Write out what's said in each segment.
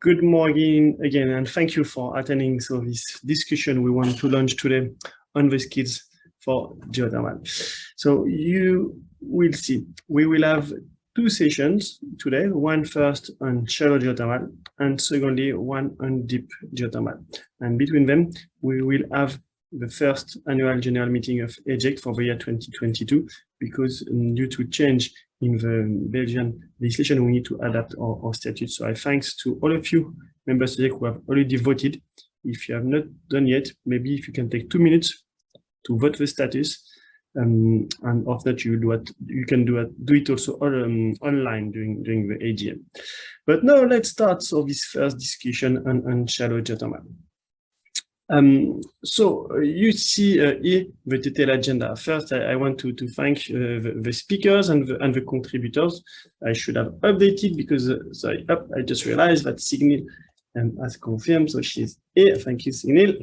Good morning again, and thank you for attending this discussion we want to launch today on the skills for geothermal. So you will see, we will have two sessions today, one first on shallow geothermal and secondly one on deep geothermal. And between them, we will have the first annual general meeting of EGEC for the year 2022, because due to change in the Belgian legislation, we need to adapt our statute. So I thanks to all of you members today who have already voted. If you have not done yet, maybe if you can take 2 minutes to vote the status, and of that you can do it also online during the AGM. But now let's start this first discussion on shallow geothermal. So you see here the detailed agenda. First, I want to thank the speakers and the contributors. I should have updated because sorry, I just realized that Signil has confirmed, so she's here. Thank you, Signil.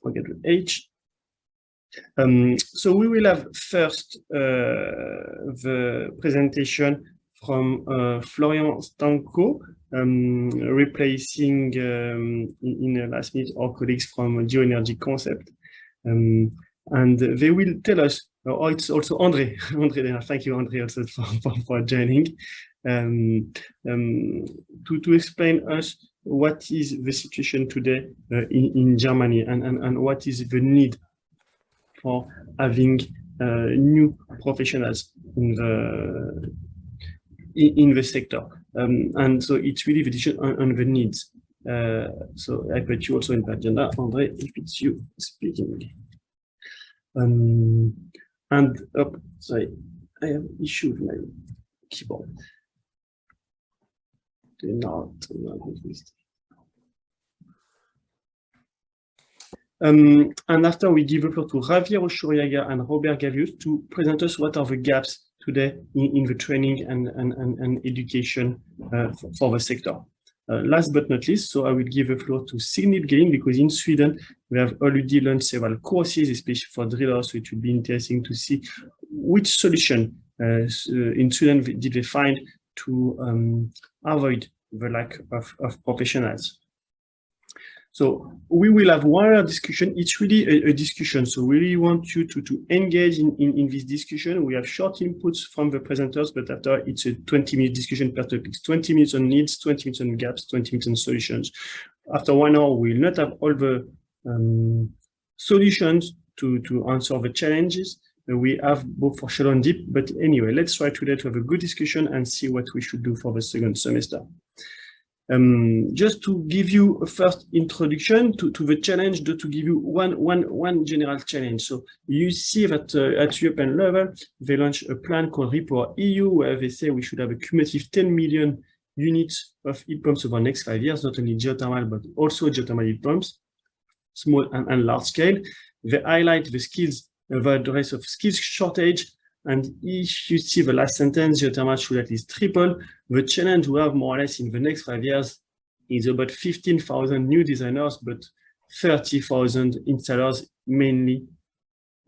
Forget the H. So we will have first the presentation from Florian Stanko, replacing in the last minute our colleagues from Geoenergy Concept, and they will tell us. Oh, it's also Andre. Andre, thank you, Andre, also for joining, to explain us what is the situation today in Germany and what is the need for having new professionals in the sector, and so it's really the decision on the needs. So I put you also in the agenda, Andre, if it's you speaking. And sorry, I have issue with my keyboard. Do not and after we give the floor to Javier Oshuriaga and Robert Gavius to present us what are the gaps today in the training and education for the sector. Last but not least, so I will give the floor to Signil Gelling, because in Sweden we have already launched several courses, especially for drillers, so it will be interesting to see which solution in Sweden did they find to avoid the lack of professionals. So we will have one other discussion. It's really a discussion. So we really want you to engage in this discussion. We have short inputs from the presenters, but after it's a 20-minute discussion per topic. 20 minutes on needs, 20 minutes on gaps, 20 minutes on solutions. After 1 hour, we will not have all the solutions to answer the challenges. We have both for shallow and deep, but anyway, let's try today to have a good discussion and see what we should do for the second semester. Just to give you a first introduction to the challenge, to give you one general challenge. So you see that at European level, they launched a plan called Report EU, where they say we should have a cumulative 10 million units of heat pumps over the next 5 years, not only geothermal, but also geothermal heat pumps, small and large scale. They highlight the skills, the address of skills shortage. And if you see the last sentence, geothermal should at least triple. The challenge we have more or less in the next 5 years is about 15,000 new designers, but 30,000 installers, mainly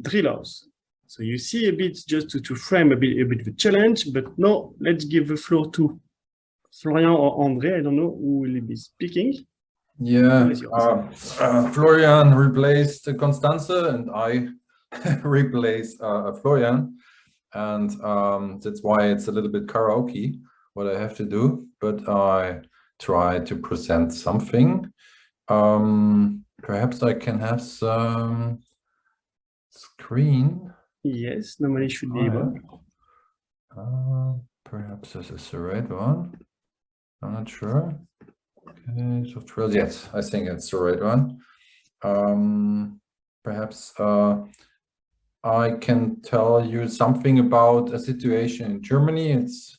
drillers. So you see a bit, just to frame a bit the challenge, but now let's give the floor to Florian or Andre. I don't know who will be speaking. Yeah, Florian replaced Constanze and I replaced Florian. And that's why it's a little bit karaoke, what I have to do, but I try to present something. Perhaps I can have some screen. Yes, normally should be able. Perhaps this is the right one. I'm not sure. Okay, software. Yes, I think it's the right one. Perhaps I can tell you something about a situation in Germany. It's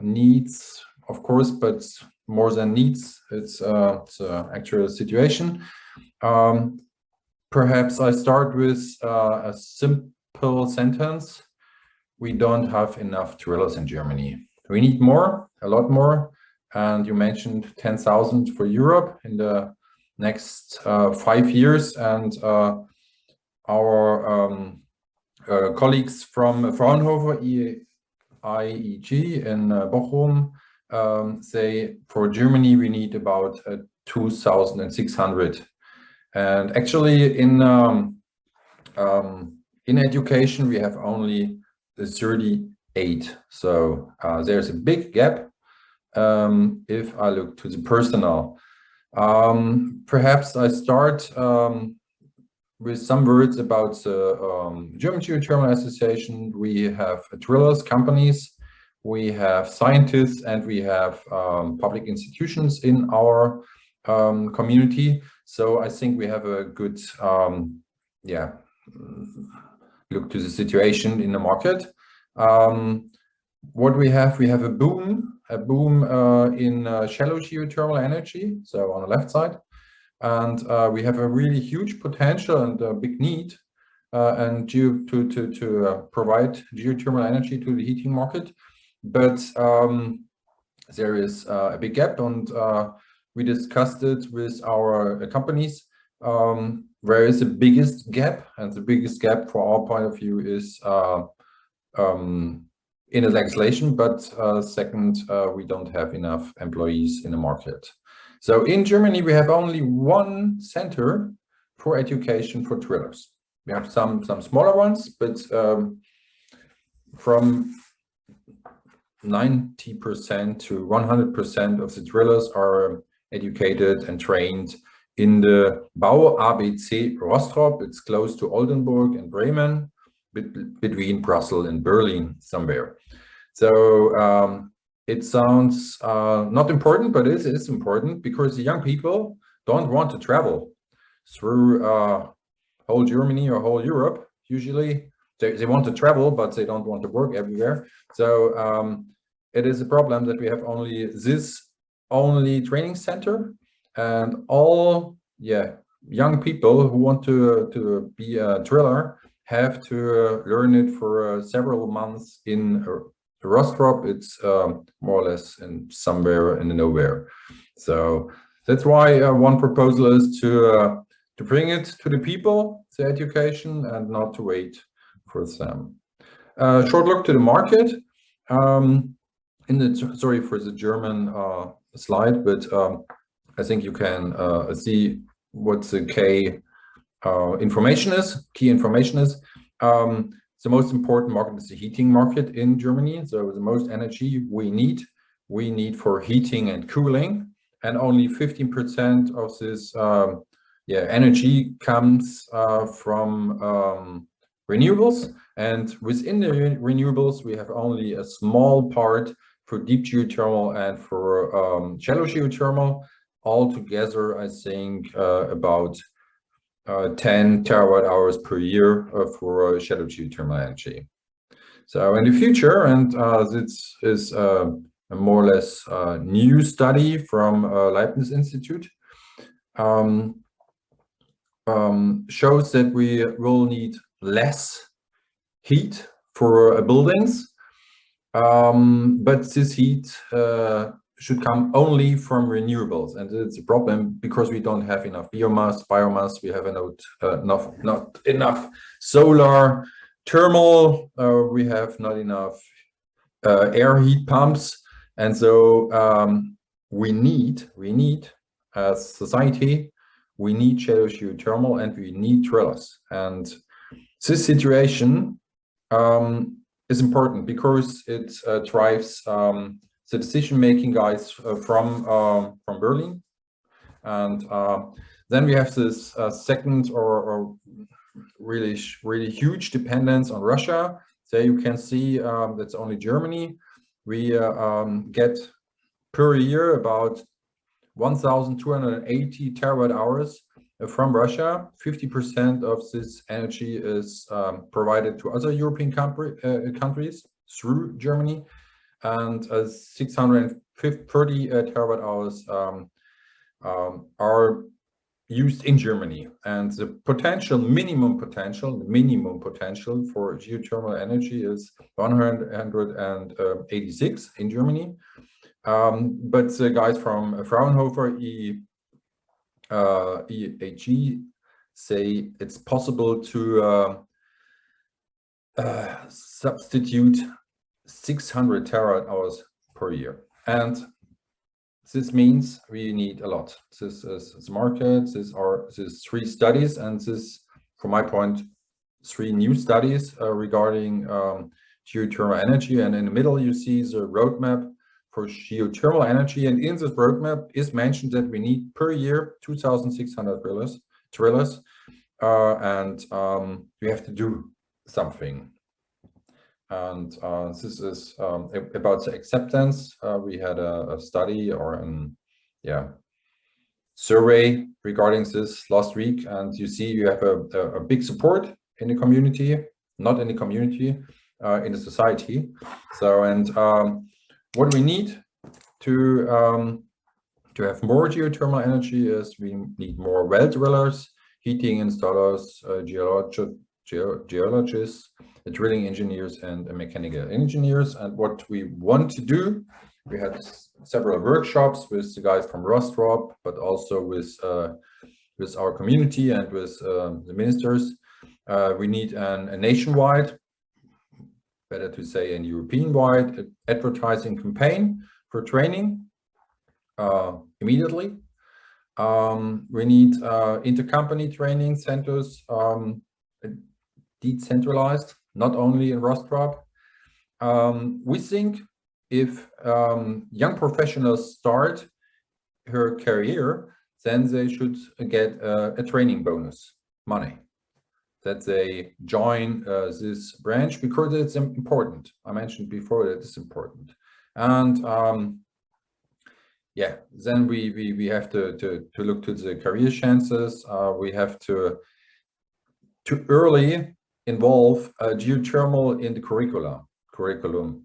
needs, of course, but more than needs, it's an actual situation. Perhaps I start with a simple sentence. We don't have enough drillers in Germany. We need more, a lot more. And you mentioned 10,000 for Europe in the next 5 years. And our colleagues from Fraunhofer IEG in Bochum say for Germany we need about 2,600. And actually in education we have only 38. So there's a big gap if I look to the personnel. Perhaps I start with some words about the German Geothermal Association. We have drillers, companies, we have scientists, and we have public institutions in our community. So I think we have a good look to the situation in the market. What we have a boom in shallow geothermal energy, so on the left side. And we have a really huge potential and a big need and to provide geothermal energy to the heating market. But there is a big gap, and we discussed it with our companies. Where is the biggest gap? And the biggest gap for our point of view is in the legislation, but second, we don't have enough employees in the market. So in Germany, we have only one center for education for drillers. We have some smaller ones, but from 90% to 100% of the drillers are educated and trained in the Bau ABC Rostrop. It's close to Oldenburg and Bremen, between Brussels and Berlin somewhere. So it sounds not important, but it is important because the young people don't want to travel through whole Germany or whole Europe. Usually they want to travel, but they don't want to work everywhere. So it is a problem that we have only this training center, and all young people who want to be a driller have to learn it for several months in Rostrop. It's more or less in somewhere in the nowhere. So that's why one proposal is to bring it to the people, the education, and not to wait for them. Short look to the market. Sorry for the German slide, but I think you can see what the key information is. The most important market is the heating market in Germany. So the most energy we need for heating and cooling, and only 15% of this energy comes from renewables. And within the renewables, we have only a small part for deep geothermal and for shallow geothermal. Altogether, I think about 10 terawatt hours per year for shallow geothermal energy. So in the future, and this is a more or less new study from Leibniz Institute, shows that we will need less heat for buildings, but this heat should come only from renewables, and it's a problem because we don't have enough biomass. We have not enough solar thermal. We have not enough air heat pumps, and so we need as society, we need shallow geothermal and we need drillers. And this situation is important because it drives the decision-making guys from Berlin, and then we have this second or really huge dependence on Russia. There you can see that's only Germany. We get per year about 1,280 terawatt hours from Russia. 50% of this energy is provided to other European countries through Germany, and 630 terawatt hours are used in Germany. And the minimum potential for geothermal energy is 186 in Germany. But the guys from Fraunhofer EGEC say it's possible to substitute 600 terawatt hours per year. And this means we need a lot. This is market, this are 3 studies, and this, from my point, 3 new studies regarding geothermal energy. And in the middle, you see the roadmap for geothermal energy. And in this roadmap is mentioned that we need per year 2,600 drillers, and we have to do something. And this is about the acceptance. We had a study or an survey regarding this last week, and you see you have a big support in the community, not in the community, in the society. So, and what we need to have more geothermal energy is we need more well drillers, heating installers, geologists, drilling engineers, and mechanical engineers. And what we want to do, we had several workshops with the guys from Rostrop, but also with our community and with the ministers. We need a nationwide, better to say an European-wide advertising campaign for training immediately. We need intercompany training centers, decentralized, not only in Rostrop. We think if young professionals start her career, then they should get a training bonus money, that they join this branch, because it's important. I mentioned before that it's important. And yeah, then we have to look to the career chances. We have to early involve geothermal in the curriculum,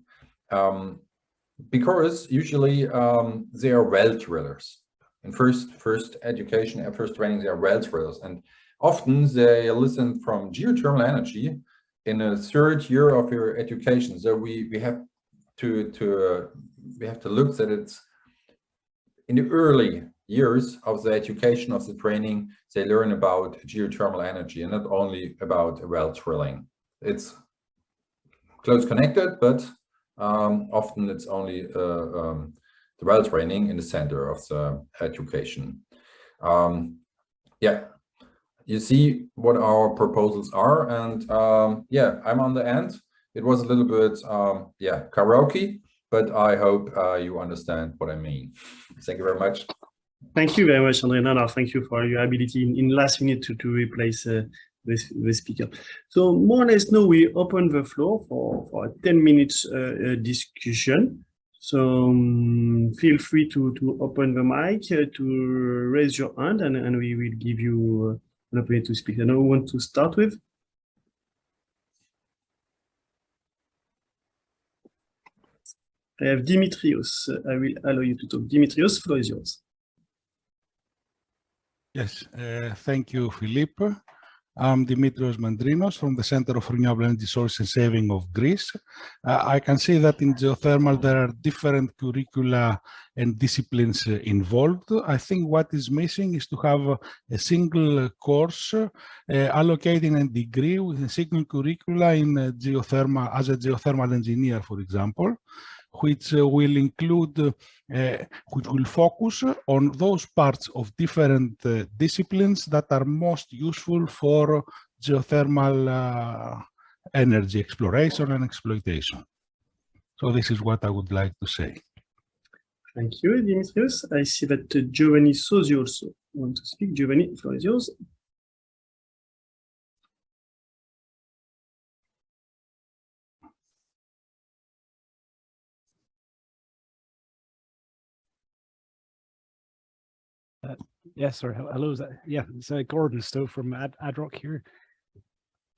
because usually they are well drillers. In first education and first training, they are well drillers, and often they listen from geothermal energy in a 3rd year of your education. So we have to look that it's in the early years of the education, of the training, they learn about geothermal energy and not only about well drilling. It's close connected, but often it's only the well training in the center of the education. Yeah, you see what our proposals are, and yeah, I'm on the end. It was a little bit karaoke, but I hope you understand what I mean. Thank you very much. Thank you very much, André. No, thank you for your ability in last minute to replace the speaker. So more or less now we open the floor for a 10 minutes discussion. So feel free to open the mic, to raise your hand, and we will give you an opportunity to speak. I know who want to start with. I have Dimitrios. I will allow you to talk. Dimitrios, floor is yours. Yes, thank you, Philippe. I'm Dimitrios Mandrinos from the Center of Renewable Energy Sources and Saving of Greece. I can see that in geothermal there are different curricula and disciplines involved. I think what is missing is to have a single course allocating a degree with a single curricula in geothermal, as a geothermal engineer, for example, which will include, which will focus on those parts of different disciplines that are most useful for geothermal energy exploration and exploitation. So this is what I would like to say. Thank you, Dimitrios. I see that Giovanni Sosi also want to speak. Giovanni, the floor is yours. Yes, sir. Hello. Yeah, it's Gordon Stowe from AdRock here.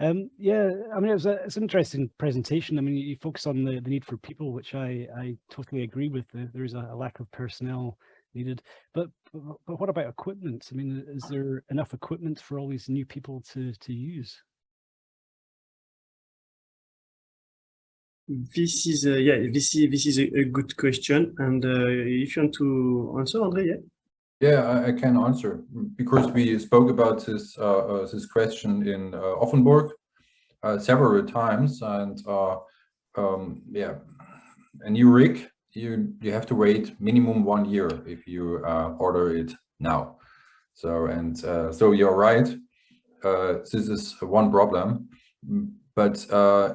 Yeah, I mean, it's an interesting presentation. I mean, you focus on the need for people, which I totally agree with. There is a lack of personnel needed. But what about equipment? I mean, is there enough equipment for all these new people to use? This is a good question, and if you want to answer, André, yeah. Yeah, I can answer, because we spoke about this this question in Offenburg several times, and yeah, a new rig, you have to wait minimum 1 year if you order it now. So so you're right. This is one problem, but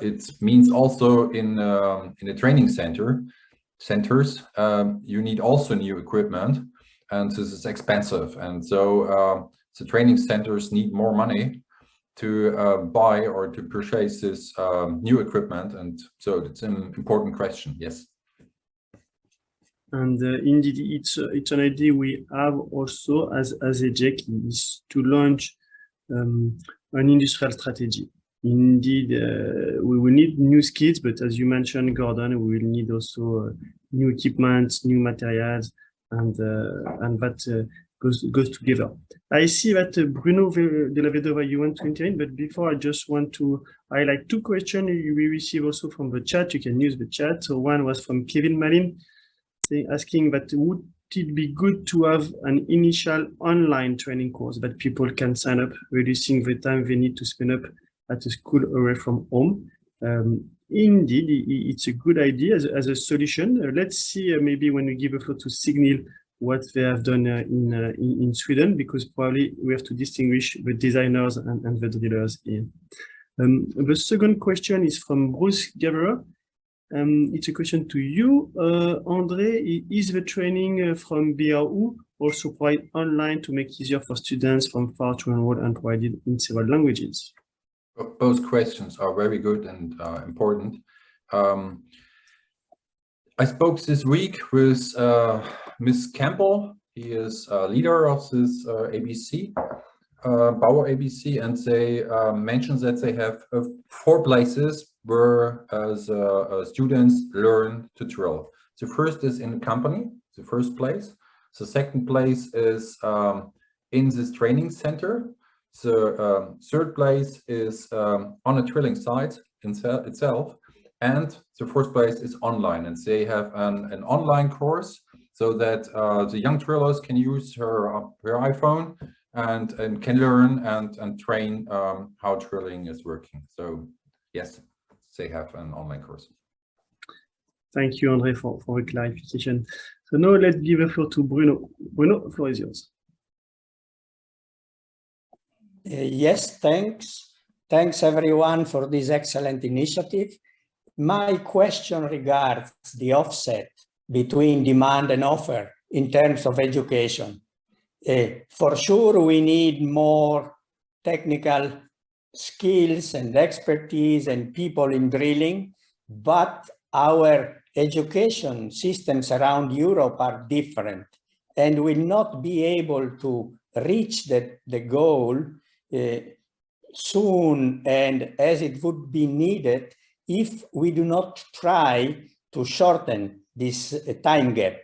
it means also in the training centers you need also new equipment, and this is expensive, and so the training centers need more money to buy or to purchase this new equipment, and so it's an important question. Yes. And indeed, it's an idea we have also as EGEC, is to launch an industrial strategy. Indeed, we will need new skills, but as you mentioned, Gordon, we will need also new equipment, new materials, and that goes together. I see that Bruno de la Vedova, you want to intervene, but before I just want to highlight 2 questions we receive also from the chat. You can use the chat. So one was from Kevin Malin, asking that would it be good to have an initial online training course that people can sign up, reducing the time they need to spend up at a school away from home. Indeed, it's a good idea as a solution. Let's see maybe when we give the floor to Signal what they have done in Sweden, because probably we have to distinguish the designers and the drillers here. The second question is from Bruce Gaverer. It's a question to you, André. Is the training from BRU also provided online to make it easier for students from far to enroll and provided in several languages? Both questions are very good and important. I spoke this week with Ms. Campbell. He is a leader of this ABC, Bauer ABC, and they mentioned that they have 4 places where students learn to drill. The first is in a company, the first place. The second place is in this training center. The third place is on a drilling site itself. And the fourth place is online, and they have an online course so that the young drillers can use her iPhone and can learn and train how drilling is working. So yes, they have an online course. Thank you, André, for the clarification. So now let's give the floor to Bruno. Bruno, the floor is yours. Yes, thanks. Thanks everyone for this excellent initiative. My question regards the offset between demand and offer in terms of education. For sure, we need more technical skills and expertise and people in drilling, but our education systems around Europe are different and will not be able to reach the goal soon and as it would be needed if we do not try to shorten this time gap.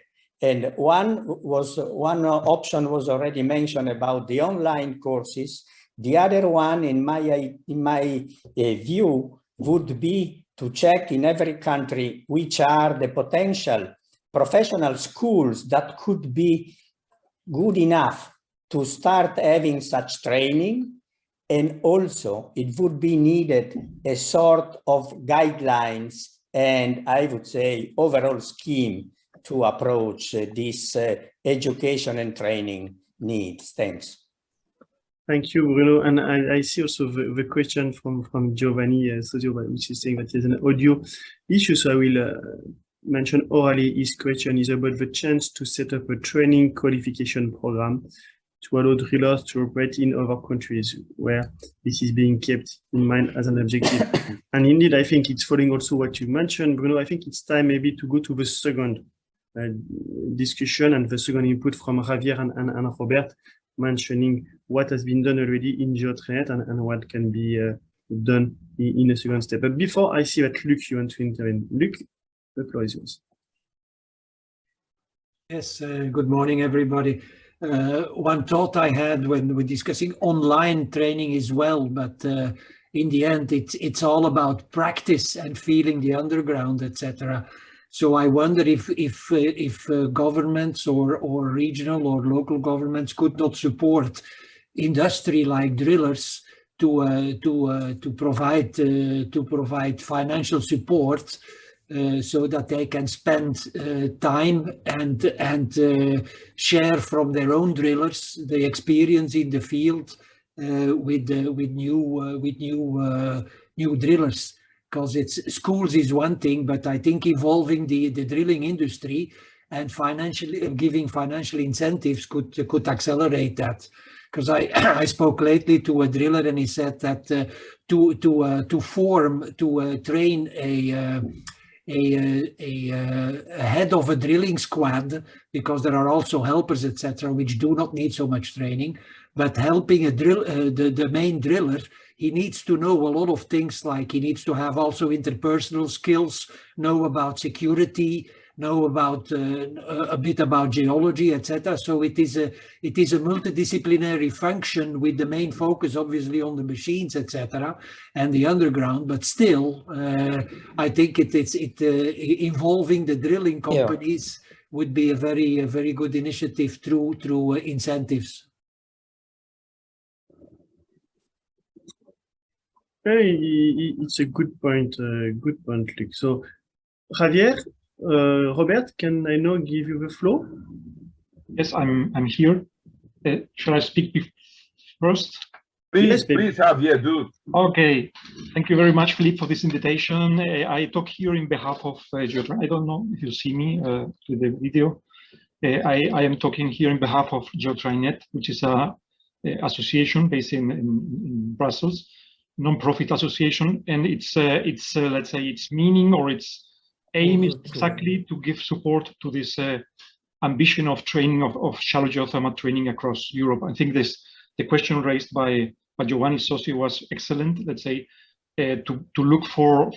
And one option was already mentioned about the online courses. The other one, in my view, would be to check in every country which are the potential professional schools that could be good enough to start having such training. And also, it would be needed a sort of guidelines and I would say overall scheme to approach this education and training needs. Thanks. Thank you, Bruno. And I see also the question from Giovanni, which is saying that there's an audio issue. So I will mention orally his question is about the chance to set up a training qualification program to allow drillers to operate in other countries where this is being kept in mind as an objective. And indeed, I think it's following also what you mentioned, Bruno. I think it's time maybe to go to the second discussion and the second input from Javier and Robert, mentioning what has been done already in GeoTranet and what can be done in a second step. But before, I see that Luc, you want to intervene. Luc, the floor is yours. Yes, good morning, everybody. One thought I had when we're discussing online training as well, but in the end, it's all about practice and feeling the underground, etc. So I wonder if governments or regional or local governments could not support industry like drillers to provide financial support so that they can spend time and share from their own drillers the experience in the field with new drillers. Because schools is one thing, but I think involving the drilling industry and giving financial incentives could accelerate that. Because I spoke lately to a driller and he said that to train a head of a drilling squad, because there are also helpers, etc., which do not need so much training, but helping the main driller, he needs to know a lot of things, like he needs to have also interpersonal skills, know about security, know about a bit about geology, etc. So it is a multidisciplinary function with the main focus obviously on the machines, etc., and the underground. But still, I think involving the drilling companies would be a very good initiative through incentives. It's a good point, Luc. So, Javier, Robert, can I now give you the floor? Yes, I'm here. Shall I speak first? Please, Javier, do. Okay. Thank you very much, Philippe, for this invitation. I talk here in behalf of Geothermal. I don't know if you see me with the video. I am talking here in behalf of Geothermal, which is a association based in Brussels, non-profit association, and it's let's say its meaning or its aim is exactly to give support to this ambition of training of shallow geothermal training across Europe. I think the question raised by Giovanni Sossi was excellent. Let's say to look for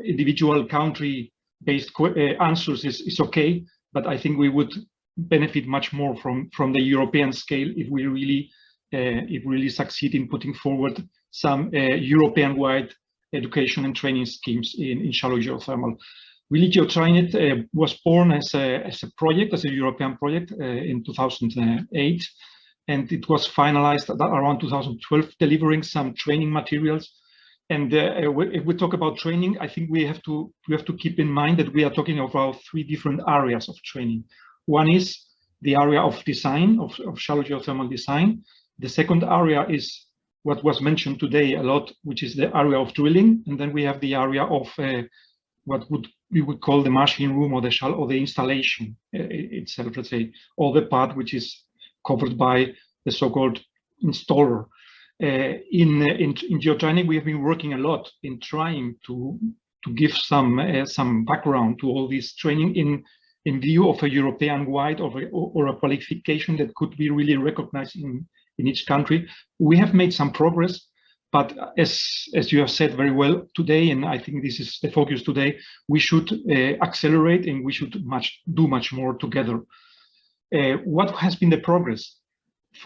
individual country-based answers is okay, but I think we would benefit much more from the European scale if we really succeed in putting forward some European-wide education and training schemes in shallow geothermal. Really, Geothermal was born as a project, as a European project in 2008, and it was finalized around 2012, delivering some training materials. And if we talk about training, I think we have to keep in mind that we are talking about three different areas of training. One is the area of design, of shallow geothermal design. The second area is what was mentioned today a lot, which is the area of drilling. And then we have the area of what we would call the machine room or the installation itself, let's say, all the part which is covered by the so-called installer. In Geothermal, we have been working a lot in trying to give some background to all this training in view of a European-wide or a qualification that could be really recognized in each country. We have made some progress, but as you have said very well today, and I think this is the focus today, we should accelerate and we should do much more together. What has been the progress?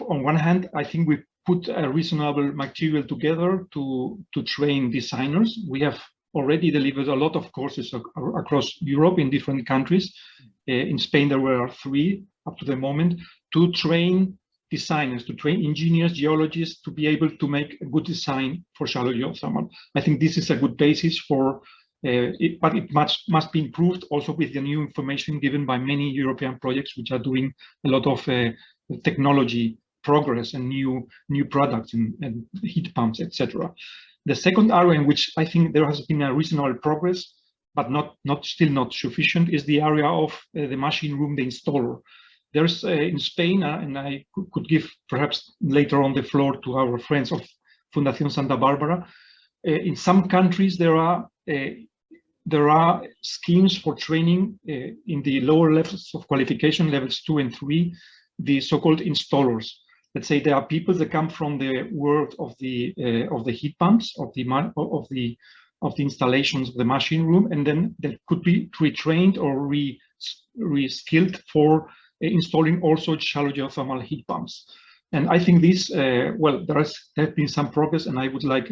On one hand, I think we put a reasonable material together to train designers. We have already delivered a lot of courses across Europe in different countries. In Spain, there were 3 up to the moment, to train designers, to train engineers, geologists, to be able to make a good design for shallow geothermal. I think this is a good basis for it, but it must be improved also with the new information given by many European projects which are doing a lot of technology progress and new products and heat pumps, etc. The second area in which I think there has been a reasonable progress, but still not sufficient, is the area of the machine room, the installer. There's in Spain, and I could give perhaps later on the floor to our friends of Fundación Santa Bárbara. In some countries, there are schemes for training in the lower levels of qualification, levels 2 and 3, the so-called installers. Let's say there are people that come from the world of the heat pumps, of the installations of the machine room, and then they could be retrained or re-skilled for installing also shallow geothermal heat pumps. And I think this, well, there has been some progress, and I would like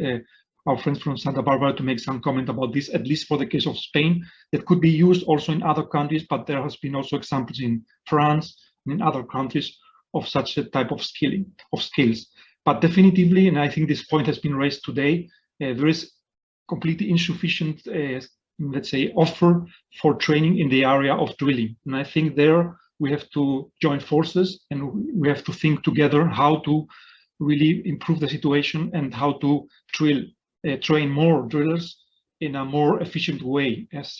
our friends from Santa Barbara to make some comment about this, at least for the case of Spain, that could be used also in other countries, but there has been also examples in France and in other countries of such a type of skills. But definitively, and I think this point has been raised today, there is completely insufficient, let's say, offer for training in the area of drilling. And I think there we have to join forces and we have to think together how to really improve the situation and how to train more drillers in a more efficient way as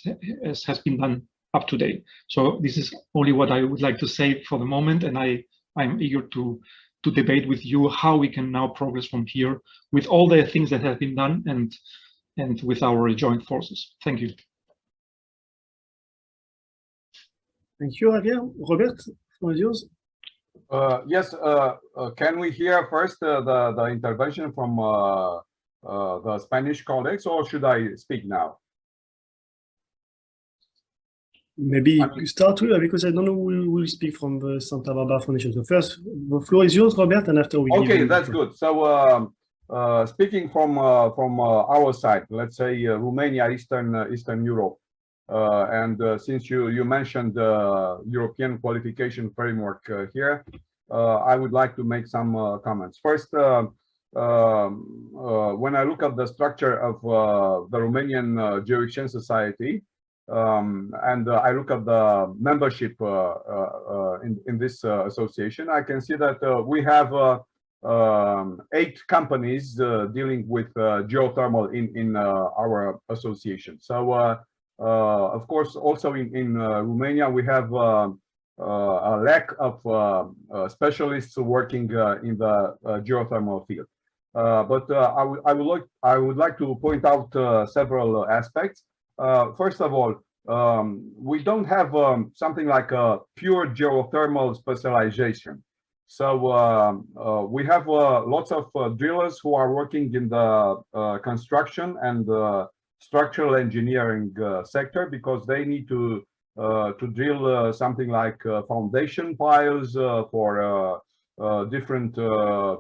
has been done up to date. So this is only what I would like to say for the moment, and I'm eager to debate with you how we can now progress from here with all the things that have been done and with our joint forces. Thank you. Thank you, Javier. Robert, floor is yours. Yes, can we hear first the intervention from the Spanish colleagues, or should I speak now? Maybe you start with, because I don't know who will speak from the Santa Barbara Foundation. So first, the floor is yours, Robert, and after we. Okay, that's good. So speaking from our side, let's say Romania, Eastern Europe, and since you mentioned the European qualification framework here, I would like to make some comments. First, when I look at the structure of the Romanian Geoexchange Society, and I look at the membership in this association, I can see that we have 8 companies dealing with geothermal in our association. So, of course, also in Romania, we have a lack of specialists working in the geothermal field. But I would like to point out several aspects. First of all, we don't have something like a pure geothermal specialization. So we have lots of drillers who are working in the construction and structural engineering sector, because they need to drill something like foundation piles for different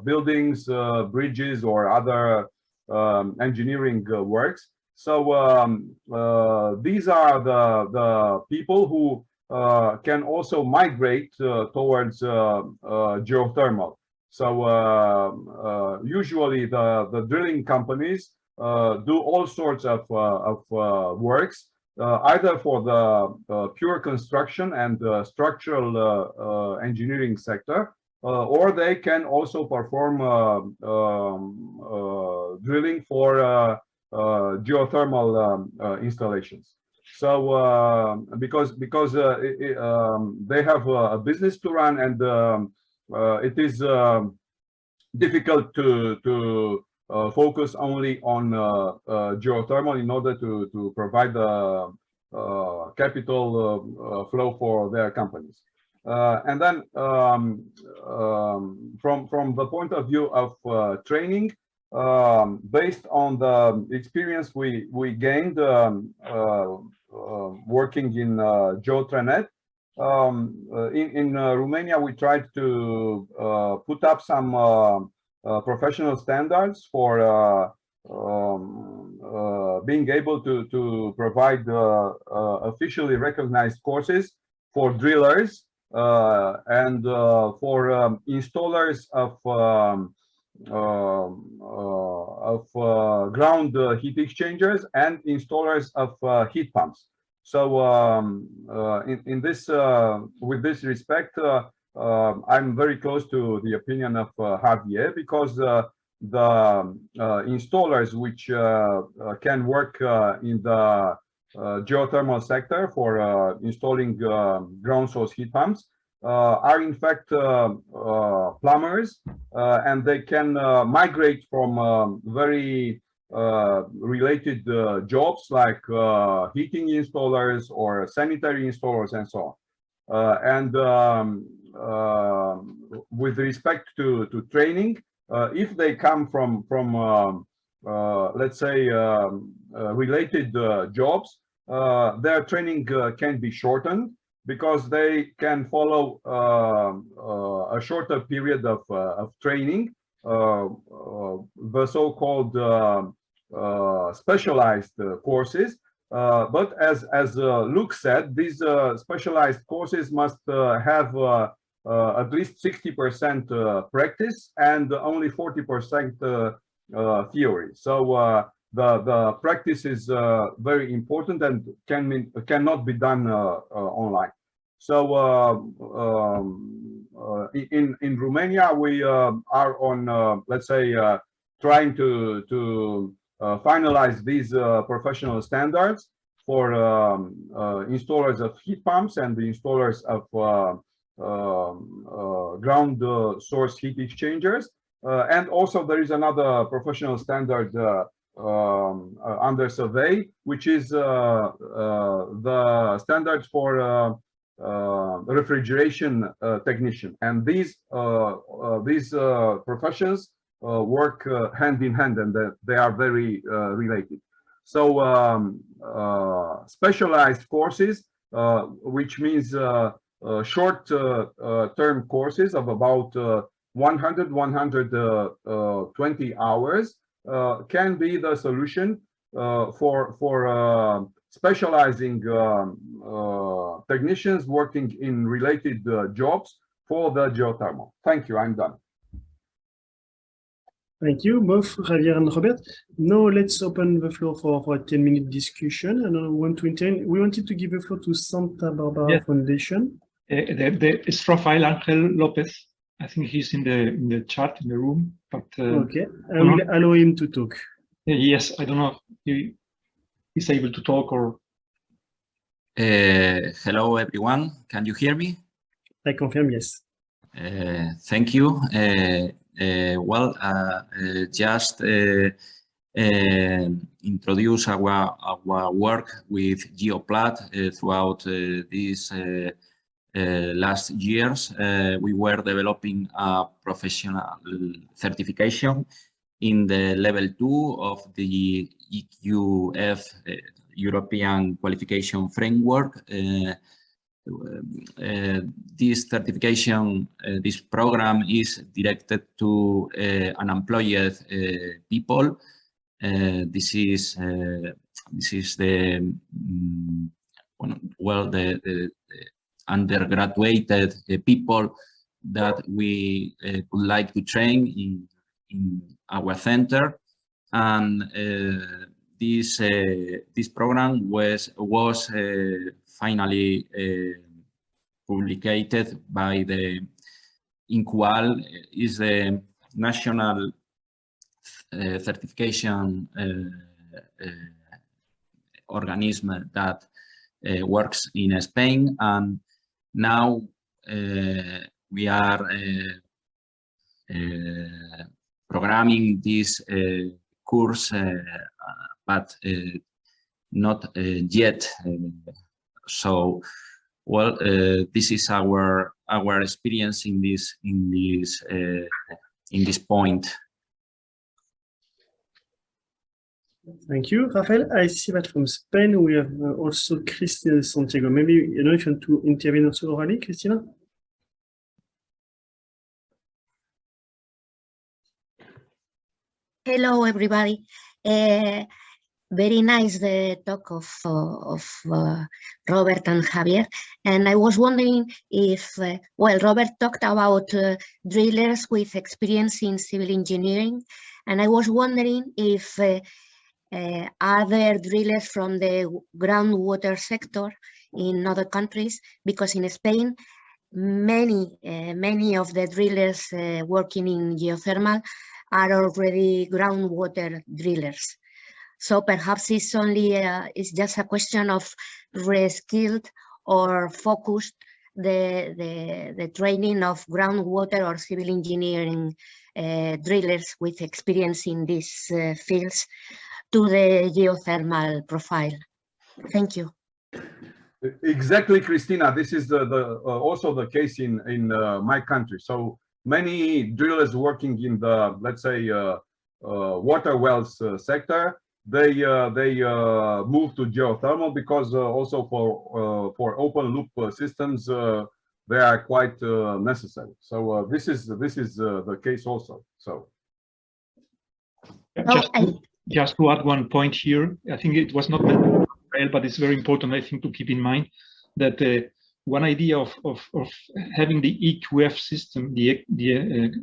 buildings, bridges, or other engineering works. So these are the people who can also migrate towards geothermal. So usually the drilling companies do all sorts of works, either for the pure construction and structural engineering sector, or they can also perform drilling for geothermal installations. So because they have a business to run, and it is difficult to focus only on geothermal in order to provide the capital flow for their companies. And then from the point of view of training, based on the experience we gained working in Geothermal, in Romania, we tried to put up some professional standards for being able to provide officially recognized courses for drillers and for installers of ground heat exchangers and installers of heat pumps. So in this, with this respect, I'm very close to the opinion of Javier, because the installers which can work in the geothermal sector for installing ground source heat pumps are in fact plumbers, and they can migrate from very related jobs like heating installers or sanitary installers and so on. With respect to training, if they come from let's say related jobs, their training can be shortened, because they can follow a shorter period of training, the so-called specialized courses. But as Luke said, these specialized courses must have at least 60% practice and only 40% theory. So the practice is very important and cannot be done online. So in Romania, we are on, let's say, trying to finalize these professional standards for installers of heat pumps and the installers of ground source heat exchangers. And also there is another professional standard under survey, which is the standards for refrigeration technician. And these professions work hand in hand, and they are very related. So specialized courses, which means short-term courses of about 100-120 hours, can be the solution for specializing technicians working in related jobs for the geothermal. Thank you. I'm done. Thank you, both Javier and Robert. Now let's open the floor for a 10-minute discussion. And I want to we wanted to give the floor to Santa Barbara Foundation. It's Rafael Angel Lopez. I think he's in the chat in the room. But okay, I will allow him to talk. Yes, I don't know if he's able to talk or. Hello, everyone. Can you hear me? I confirm, yes. Thank you. Just introduce our work with Geoplat throughout these last years. We were developing a professional certification in the level 2 of the EQF European Qualification Framework. This certification, this program is directed to unemployed people. This is the the undergraduated people that we would like to train in our center, and this program was finally publicated by the INCUAL, is the national certification organism that works in Spain, and now we are programming this course, but not yet. So, well, this is our experience in this point. Thank you, Rafael. I see that from Spain we have also Cristina Santiago. Maybe you know if you want to intervene also orally, Cristina. Hello, everybody. Very nice the talk of Robert and Javier, and I was wondering if, well, Robert talked about drillers with experience in civil engineering, and I was wondering if are there drillers from the groundwater sector in other countries, because in Spain many of the drillers working in geothermal are already groundwater drillers. So perhaps it's only it's just a question of reskilled or focused the training of groundwater or civil engineering drillers with experience in these fields to the geothermal profile. Thank you. Exactly, Cristina. This is also the case in my country. So many drillers working in the, let's say, water wells sector, they move to geothermal because also for open loop systems they are quite necessary. So this is the case also. So just to add one point here, I think it was not mentioned, but it's very important, I think, to keep in mind that one idea of having the EQF system, the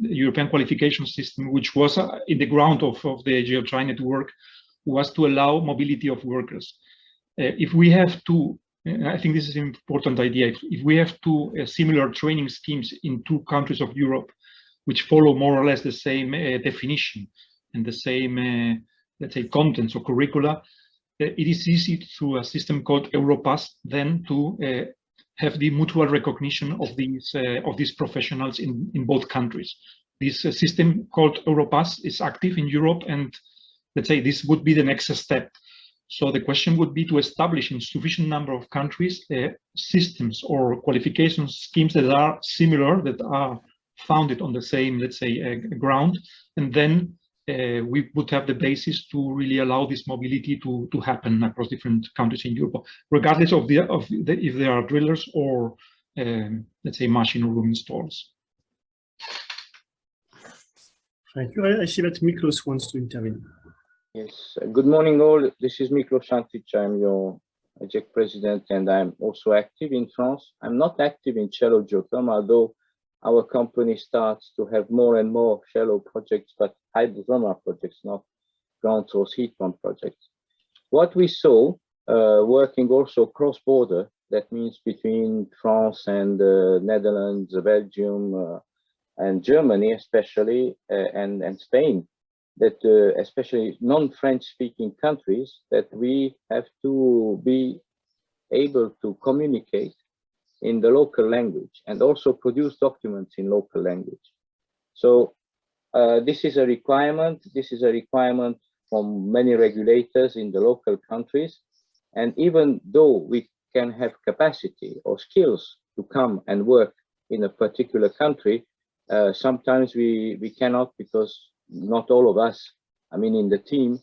European qualification system, which was in the ground of the GeoTriNet work, was to allow mobility of workers. If we have two, I think this is an important idea, if we have two similar training schemes in two countries of Europe, which follow more or less the same definition and the same, let's say, contents or curricula, it is easy through a system called Europass then to have the mutual recognition of these professionals in both countries. This system called Europass is active in Europe, and let's say this would be the next step. So the question would be to establish in sufficient number of countries systems or qualification schemes that are similar, that are founded on the same, let's say, ground, and then we would have the basis to really allow this mobility to happen across different countries in Europe, regardless of if they are drillers or let's say machine room installers. Thank you. I see that Miklos wants to intervene. Yes, good morning all. This is Miklos Antic. I'm your EGEC president, and I'm also active in France. I'm not active in shallow geothermal, although our company starts to have more and more shallow projects, but hydrothermal projects, not ground source heat pump projects. What we saw, working also cross-border, that means between France and Netherlands, Belgium, and Germany especially, and Spain, that especially non-French speaking countries, that we have to be able to communicate in the local language and also produce documents in local language. So this is a requirement. This is a requirement from many regulators in the local countries. And even though we can have capacity or skills to come and work in a particular country, sometimes we cannot, because not all of us, I mean, in the team,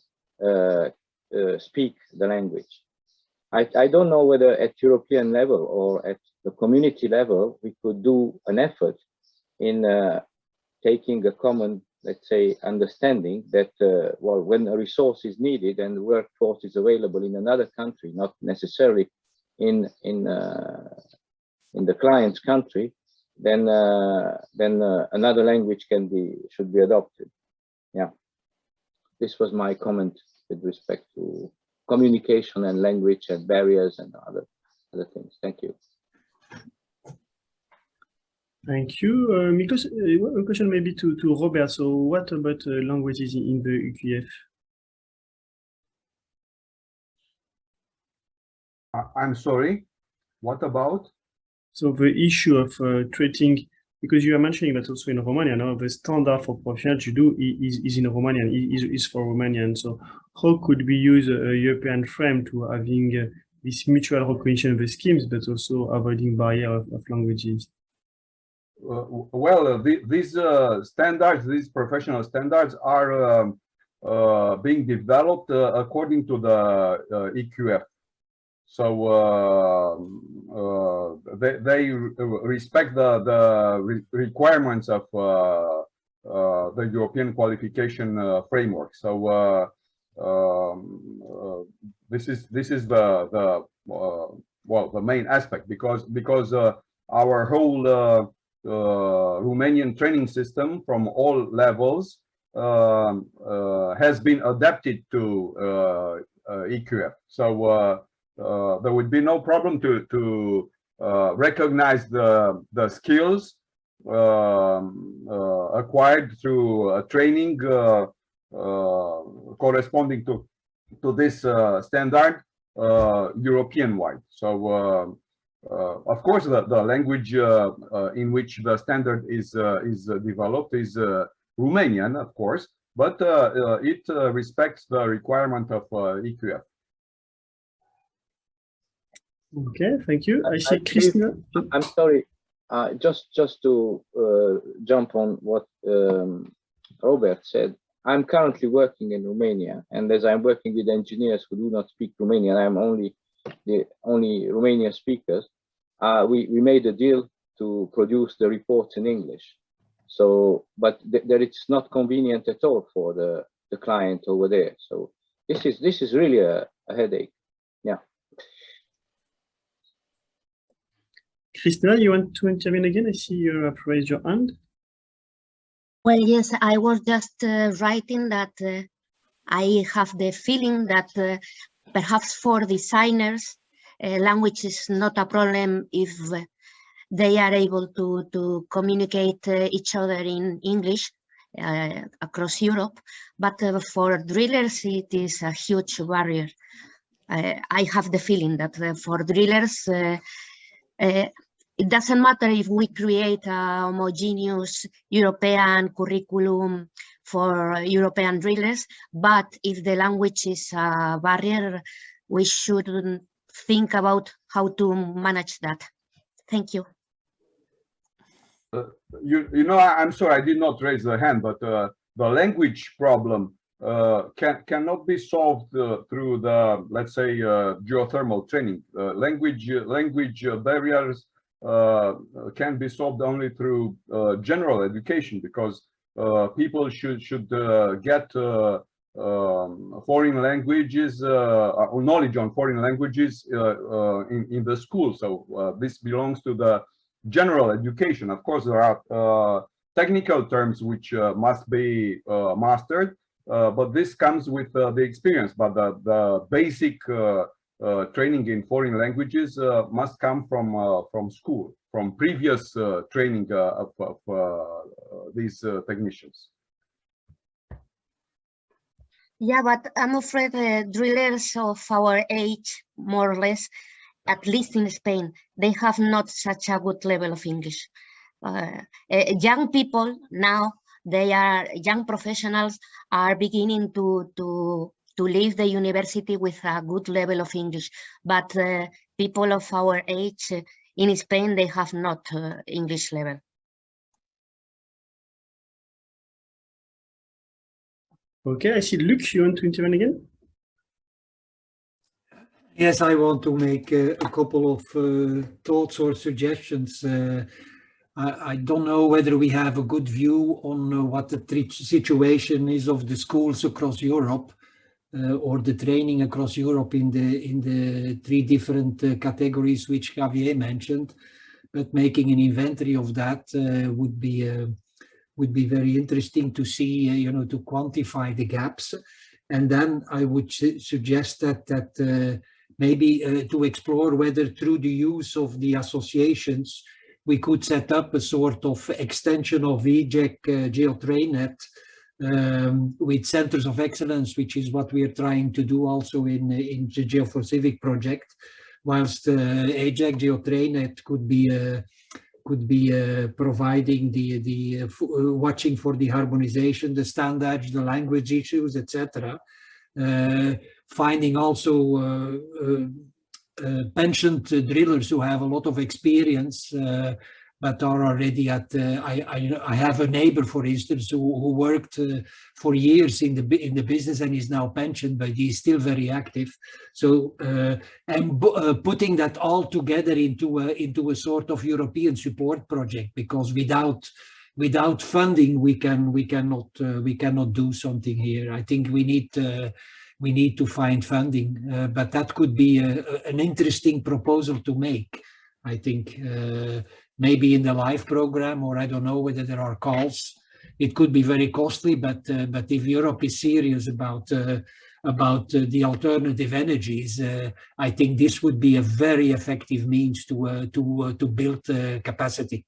speak the language. I don't know whether at European level or at the community level, we could do an effort in taking a common, let's say, understanding that, well, when a resource is needed and the workforce is available in another country, not necessarily in the client's country, then another language should be adopted. Yeah, this was my comment with respect to communication and language and barriers and other things. Thank you. Thank you. Miklos, a question maybe to Robert. So what about languages in the EQF? I'm sorry, what about? So the issue of treating, because you are mentioning that also in Romania now, the standard for professional to do is in Romanian, is for Romanian. So how could we use a European frame to having this mutual recognition of the schemes, but also avoiding barrier of languages? Well, these standards, these professional standards are being developed according to the EQF. So they respect the requirements of the European qualification framework. So this is the main aspect, because our whole Romanian training system from all levels has been adapted to EQF. So there would be no problem to recognize the skills acquired through training corresponding to this standard European-wide. So of course, the language in which the standard is developed is Romanian, of course, but it respects the requirement of EQF. Okay, thank you. I see Christina. I'm sorry, just to jump on what Robert said. I'm currently working in Romania, and as I'm working with engineers who do not speak Romanian, I'm the only Romanian speakers. We made a deal to produce the reports in English. So, but it's not convenient at all for the client over there. So this is really a headache. Yeah. Christina, you want to intervene again? I see you have raised your hand. Well, yes, I was just writing that I have the feeling that perhaps for designers, language is not a problem if they are able to communicate each other in English across Europe, but for drillers it is a huge barrier. I have the feeling that for drillers it doesn't matter if we create a homogeneous European curriculum for European drillers, but if the language is a barrier, we should think about how to manage that. Thank you. You know, I'm sorry, I did not raise the hand, but the language problem cannot be solved through the, let's say, geothermal training. Language barriers can be solved only through general education, because people should get foreign languages or knowledge on foreign languages in the school. So this belongs to the general education. Of course, there are technical terms which must be mastered, but this comes with the experience. But the basic training in foreign languages must come from school, from previous training of these technicians. Yeah, but I'm afraid drillers of our age, more or less, at least in Spain, they have not such a good level of English. Young people now, young professionals are beginning to leave the university with a good level of English, but people of our age in Spain, they have not English level. Okay, I see Luc, you want to intervene again? Yes, I want to make a couple of thoughts or suggestions. I don't know whether we have a good view on what the situation is of the schools across Europe or the training across Europe in the three different categories which Javier mentioned. But making an inventory of that would be very interesting to see, to quantify the gaps. And then I would suggest that maybe to explore whether through the use of the associations, we could set up a sort of extension of EGEC GeoTrainNet with centers of excellence, which is what we are trying to do also in the Geo4Civic project, whilst EGEC GeoTrainNet could be providing the watching for the harmonization, the standards, the language issues, etc. Finding also pensioned drillers who have a lot of experience, but are already at. I have a neighbor, for instance, who worked for years in the business and is now pensioned, but he's still very active. So and putting that all together into a sort of European support project, because without funding we cannot do something here. I think we need to find funding, but that could be an interesting proposal to make. I think maybe in the live program, or I don't know whether there are calls. It could be very costly, but if Europe is serious about the alternative energies, I think this would be a very effective means to build capacity.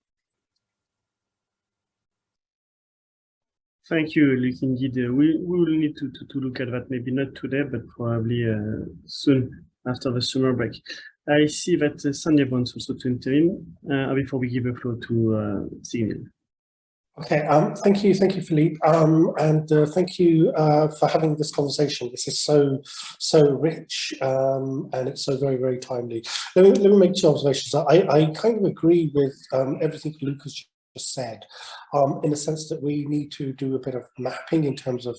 Thank you, Luc. Indeed, we will need to look at that, maybe not today, but probably soon after the summer break. I see that Sanya wants also to intervene before we give the floor to Signal. Okay, thank you, Philippe, and thank you for having this conversation. This is so rich, and it's so very, very timely. Let me make two observations. I kind of agree with everything Lucas just said, in the sense that we need to do a bit of mapping in terms of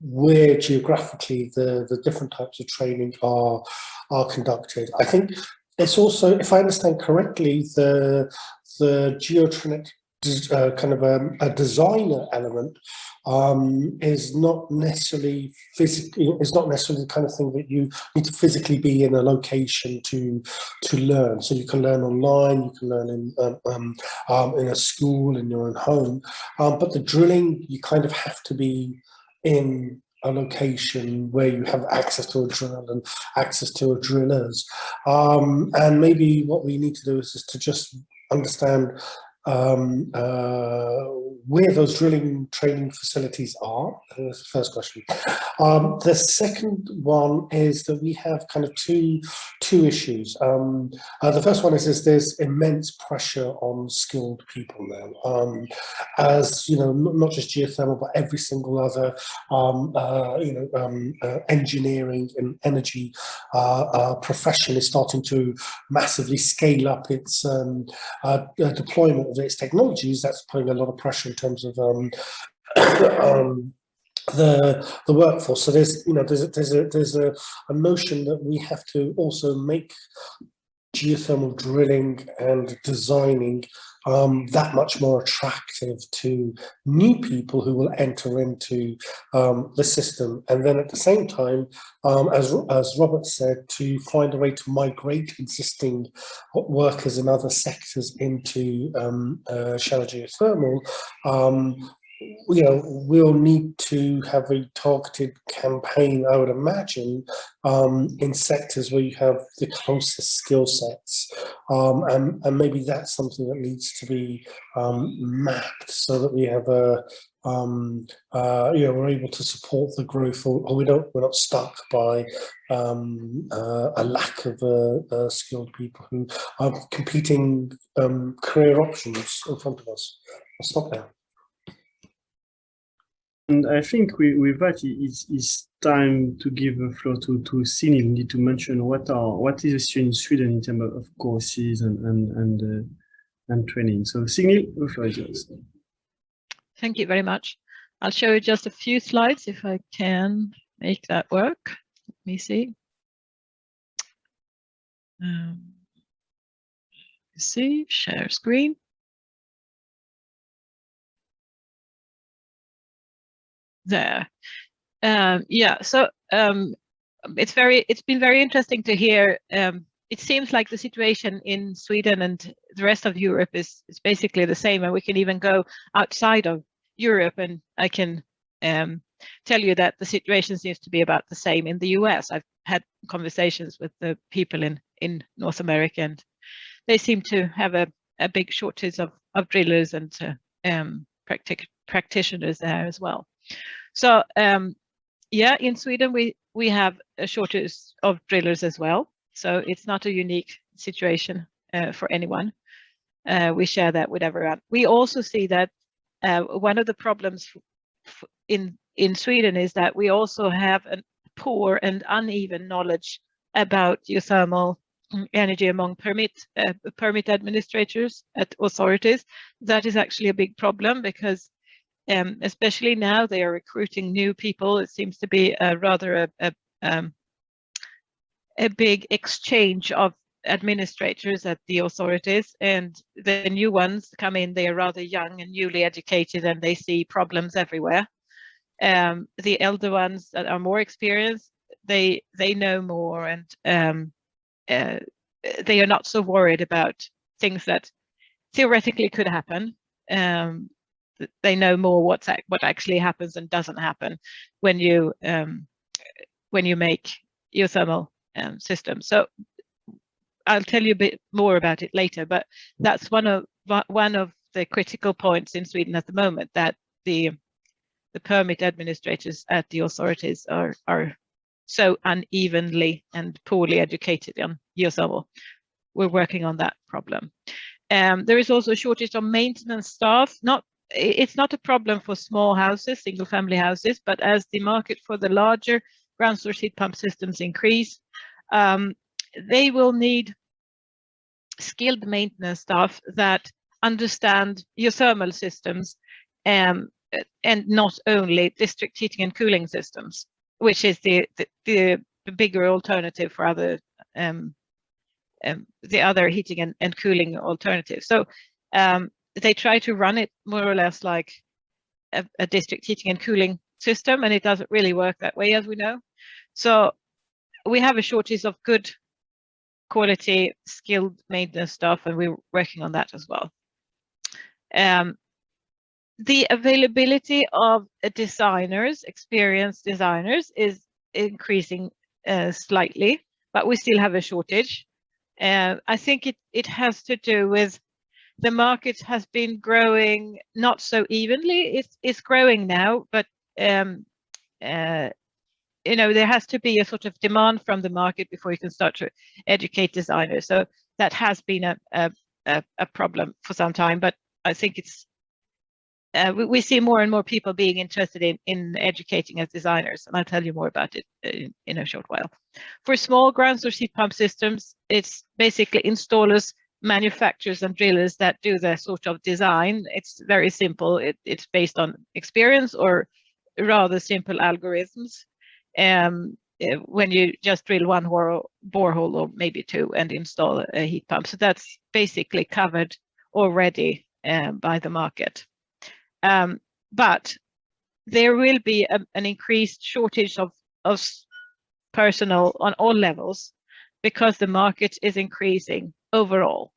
where geographically the different types of training are conducted. I think it's also, if I understand correctly, the GeoTrainNet kind of a designer element is not necessarily the kind of thing that you need to physically be in a location to learn. So you can learn online, you can learn in a school, in your own home, but the drilling, you kind of have to be in a location where you have access to a drill and access to a drillers. And maybe what we need to do is to just understand where those drilling training facilities are. That's the first question. The second one is that we have kind of two issues. The first one is there's immense pressure on skilled people now, as you know, not just geothermal, but every single other engineering and energy profession is starting to massively scale up its deployment of its technologies. That's putting a lot of pressure in terms of the workforce. So there's a notion that we have to also make geothermal drilling and designing that much more attractive to new people who will enter into the system. And then at the same time, as Robert said, to find a way to migrate existing workers in other sectors into shallow geothermal. We'll need to have a targeted campaign, I would imagine, in sectors where you have the closest skill sets. And maybe that's something that needs to be mapped so that we have we're able to support the growth, or we're not stuck by a lack of skilled people who are competing career options in front of us. I'll stop there. And I think with that, it's time to give the floor to Signil. We need to mention what is the situation in Sweden in terms of courses and training. So Signil, the floor is yours. Thank you very much. I'll show you just a few slides if I can make that work. Let me see. See, share screen. There. Yeah, so it's been very interesting to hear. It seems like the situation in Sweden and the rest of Europe is basically the same, and we can even go outside of Europe, and I can tell you that the situation seems to be about the same in the US. I've had conversations with the people in North America, and they seem to have a big shortage of drillers and practitioners there as well. So yeah, in Sweden we have a shortage of drillers as well. So it's not a unique situation for anyone. We share that with everyone. We also see that one of the problems in Sweden is that we also have a poor and uneven knowledge about geothermal energy among permit administrators at authorities. That is actually a big problem because especially now they are recruiting new people. It seems to be rather a big exchange of administrators at the authorities, and the new ones come in, they are rather young and newly educated, and they see problems everywhere. The elder ones that are more experienced, they know more, and they are not so worried about things that theoretically could happen. They know more what actually happens and doesn't happen when you make geothermal systems. So I'll tell you a bit more about it later, but that's one of the critical points in Sweden at the moment, that the permit administrators at the authorities are so unevenly and poorly educated on geothermal. We're working on that problem. There is also a shortage of maintenance staff. It's not a problem for small houses, single family houses, but as the market for the larger ground source heat pump systems increase, they will need skilled maintenance staff that understand geothermal systems and not only district heating and cooling systems, which is the bigger alternative for the other heating and cooling alternatives. So they try to run it more or less like a district heating and cooling system, and it doesn't really work that way, as we know. So we have a shortage of good quality, skilled maintenance staff, and we're working on that as well. The availability of designers, experienced designers, is increasing slightly, but we still have a shortage. I think it has to do with the market has been growing not so evenly. It's growing now, but you know, there has to be a sort of demand from the market before you can start to educate designers. So that has been a problem for some time, but I think it's we see more and more people being interested in educating as designers, and I'll tell you more about it in a short while. For small ground source heat pump systems, it's basically installers, manufacturers and drillers that do the sort of design. It's very simple. It's based on experience or rather simple algorithms. When you just drill one borehole or maybe two and install a heat pump. So that's basically covered already by the market. But there will be an increased shortage of personnel on all levels because the market is increasing overall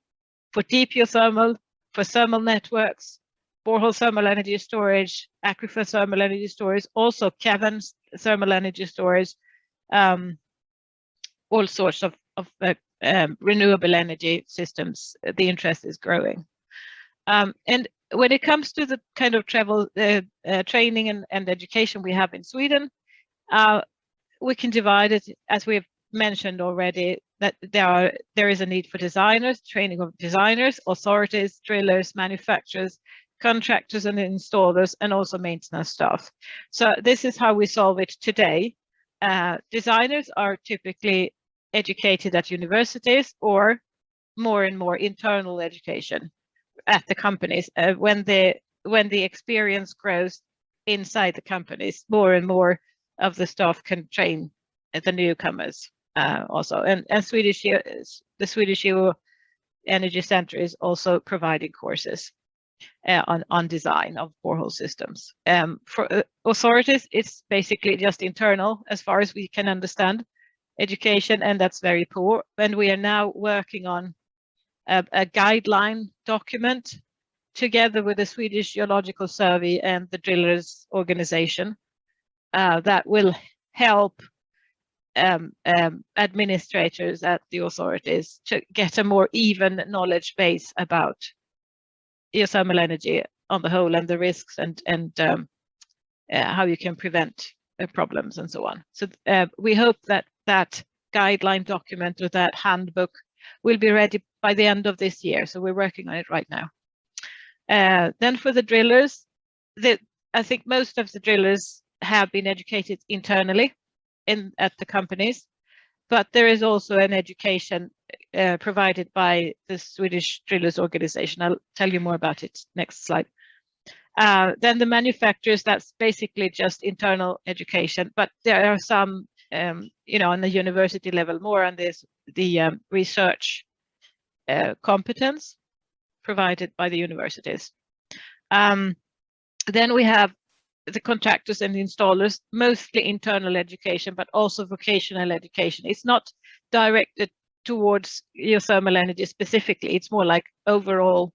for deep geothermal, for thermal networks, borehole thermal energy storage, aquifer thermal energy storage, also caverns thermal energy storage, all sorts of renewable energy systems. The interest is growing. And when it comes to the kind of training and education we have in Sweden, we can divide it, as we've mentioned already, that there is a need for designers, training of designers, authorities, drillers, manufacturers, contractors and installers, and also maintenance staff. So this is how we solve it today. Designers are typically educated at universities or more and more internal education at the companies. When the experience grows inside the companies, more and more of the staff can train the newcomers also. And the Swedish Geo Energy Center is also providing courses on design of borehole systems. For authorities, it's basically just internal, as far as we can understand, education, and that's very poor. And we are now working on a guideline document together with the Swedish Geological Survey and the Drillers Organization that will help administrators at the authorities to get a more even knowledge base about geothermal energy on the whole and the risks and how you can prevent problems and so on. So we hope that that guideline document or that handbook will be ready by the end of this year. So we're working on it right now. Then for the drillers, I think most of the drillers have been educated internally at the companies, but there is also an education provided by the Swedish Drillers Organization. I'll tell you more about it next slide. Then the manufacturers, that's basically just internal education, but there are some, you know, on the university level more on this, the research competence provided by the universities. Then we have the contractors and the installers, mostly internal education, but also vocational education. It's not directed towards geothermal energy specifically. It's more like overall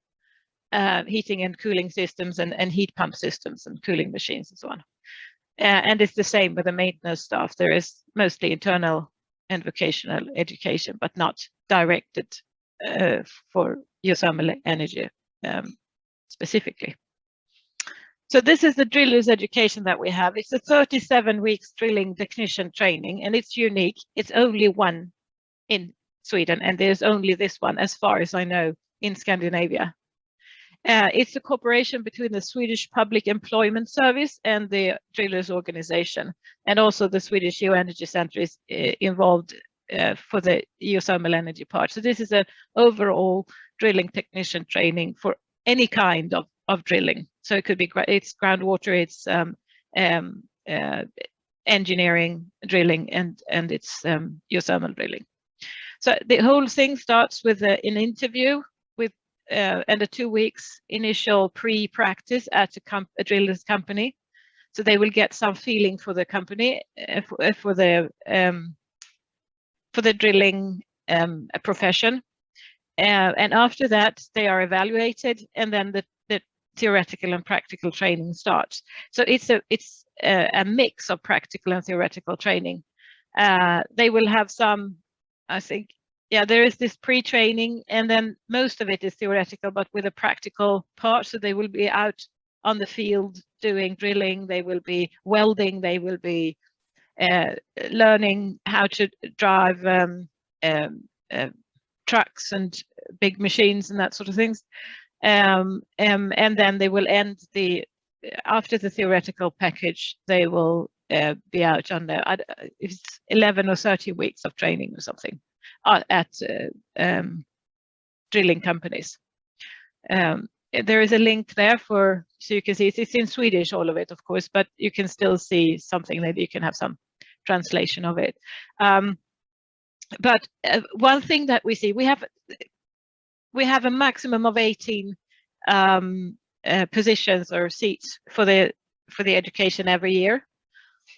heating and cooling systems and heat pump systems and cooling machines and so on. And it's the same with the maintenance staff. There is mostly internal and vocational education, but not directed for geothermal energy specifically. So this is the driller's education that we have. It's a 37 weeks drilling technician training, and it's unique. It's only one in Sweden, and there's only this one, as far as I know, in Scandinavia. It's a cooperation between the Swedish Public Employment Service and the Drillers Organization, and also the Swedish Geo Energy Center is involved for the geothermal energy part. So this is an overall drilling technician training for any kind of drilling. So it could be, it's groundwater, it's engineering drilling, and it's geothermal drilling. So the whole thing starts with an interview with and a 2 weeks initial pre-practice at a driller's company. So they will get some feeling for the company, for the drilling profession. And after that, they are evaluated, and then the theoretical and practical training starts. So it's a mix of practical and theoretical training. They will have some, I think, yeah, there is this pre-training, and then most of it is theoretical, but with a practical part. So they will be out on the field doing drilling, they will be welding, they will be learning how to drive trucks and big machines and that sort of things. And then they will end after the theoretical package, they will be out on it's 11 or 30 weeks of training or something at drilling companies. There is a link there so you can see it's in Swedish, all of it, of course, but you can still see something. Maybe you can have some translation of it. But one thing that we see, we have a maximum of 18 positions or seats for the education every year,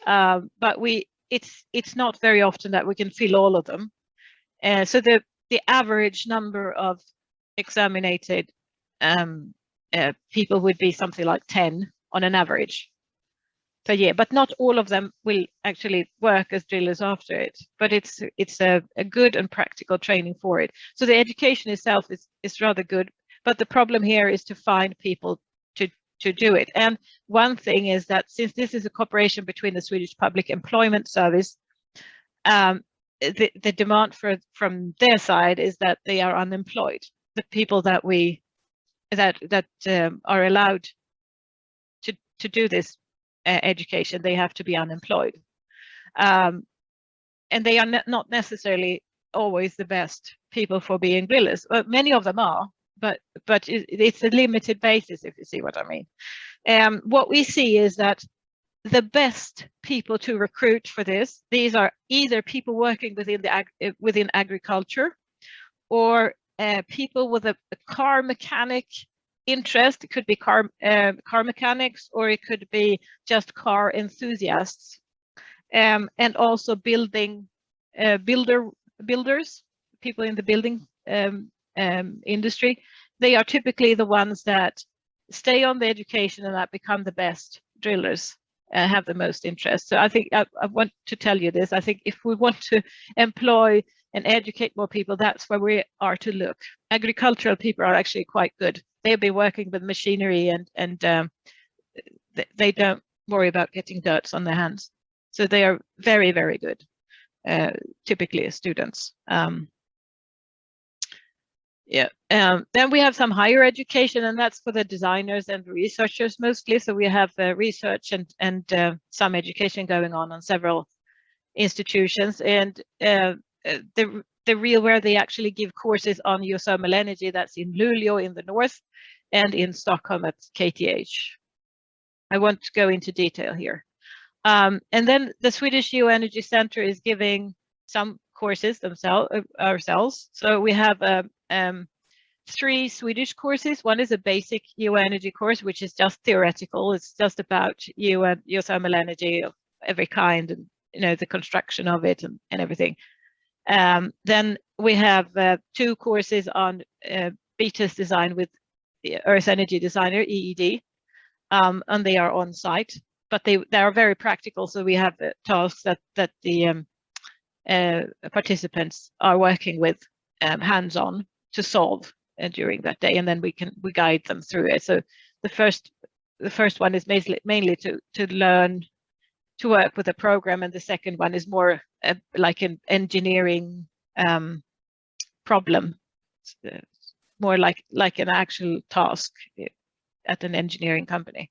but it's not very often that we can fill all of them. So the average number of examinated people would be something like 10 on an average per year, but not all of them will actually work as drillers after it, but it's a good and practical training for it. So the education itself is rather good, but the problem here is to find people to do it. And one thing is that since this is a cooperation between the Swedish Public Employment Service, the demand from their side is that they are unemployed. The people that are allowed to do this education, they have to be unemployed, and they are not necessarily always the best people for being drillers. Well, many of them are, but it's a limited basis, if you see what I mean. What we see is that the best people to recruit for these are either people working within agriculture, or people with a car mechanic interest. It could be car mechanics, or it could be just car enthusiasts, and also builders, people in the building industry. They are typically the ones that stay on the education and that become the best drillers, have the most interest. So I think I want to tell you this. I think if we want to employ and educate more people, that's where we are to look. Agricultural people are actually quite good. They've been working with machinery, and they don't worry about getting dirt on their hands. So they are very, very good, typically as students. Then we have some higher education, and that's for the designers and researchers mostly. So we have research and some education going on several institutions, and where they actually give courses on geothermal energy, that's in Luleå in the north, and in Stockholm at KTH. I won't go into detail here. And then the Swedish Geoenergy Center is giving some courses ourselves. So we have 3 Swedish courses. One is a basic geoenergy course, which is just theoretical. It's just about geothermal energy of every kind, and the construction of it and everything. Then we have 2 courses on BTES design with the Earth Energy Designer, EED, and they are on site, but they are very practical. So we have tasks that the participants are working with hands-on to solve during that day, and then we guide them through it. So the first one is mainly to learn to work with a program, and the second one is more like an engineering problem, more like an actual task at an engineering company.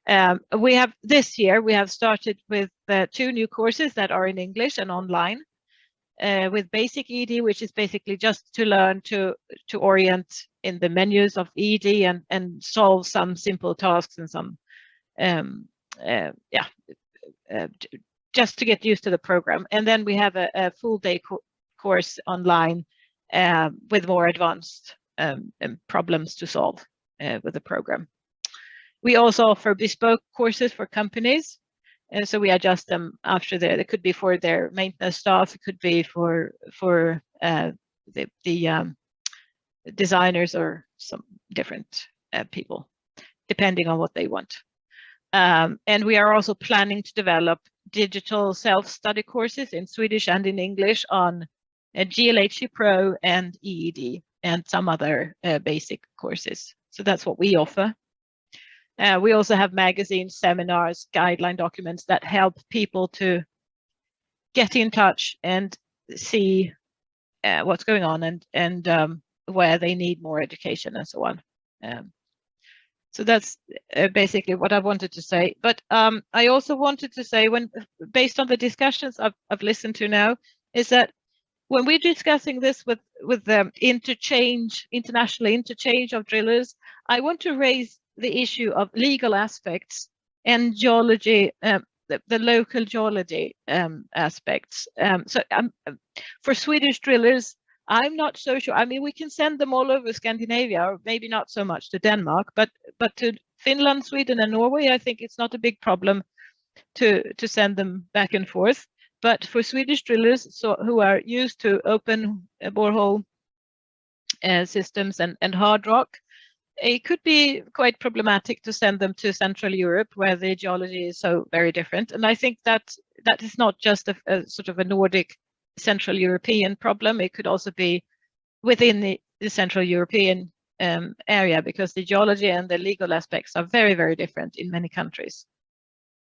We have this year we have started with 2 new courses that are in English and online, with basic ED, which is basically just to learn to orient in the menus of ED and solve some simple tasks and some just to get used to the program. And then we have a full day course online with more advanced problems to solve with the program. We also offer bespoke courses for companies, and so we adjust them after it could be for their maintenance staff, it could be for the designers or some different people, depending on what they want. And we are also planning to develop digital self-study courses in Swedish and in English on GLHC Pro and EED and some other basic courses. So that's what we offer. We also have magazines, seminars, guideline documents that help people to get in touch and see what's going on and where they need more education and so on. So that's basically what I wanted to say. But I also wanted to say, based on the discussions I've listened to now, is that when we're discussing this with the international interchange of drillers, I want to raise the issue of legal aspects and geology, the local geology aspects. So for Swedish drillers, I'm not so sure. I mean, we can send them all over Scandinavia, or maybe not so much to Denmark, but to Finland, Sweden, and Norway, I think it's not a big problem to send them back and forth. But for Swedish drillers who are used to open borehole systems and hard rock, it could be quite problematic to send them to Central Europe, where the geology is so very different. And I think that is not just a sort of a Nordic Central European problem. It could also be within the Central European area, because the geology and the legal aspects are very, very different in many countries.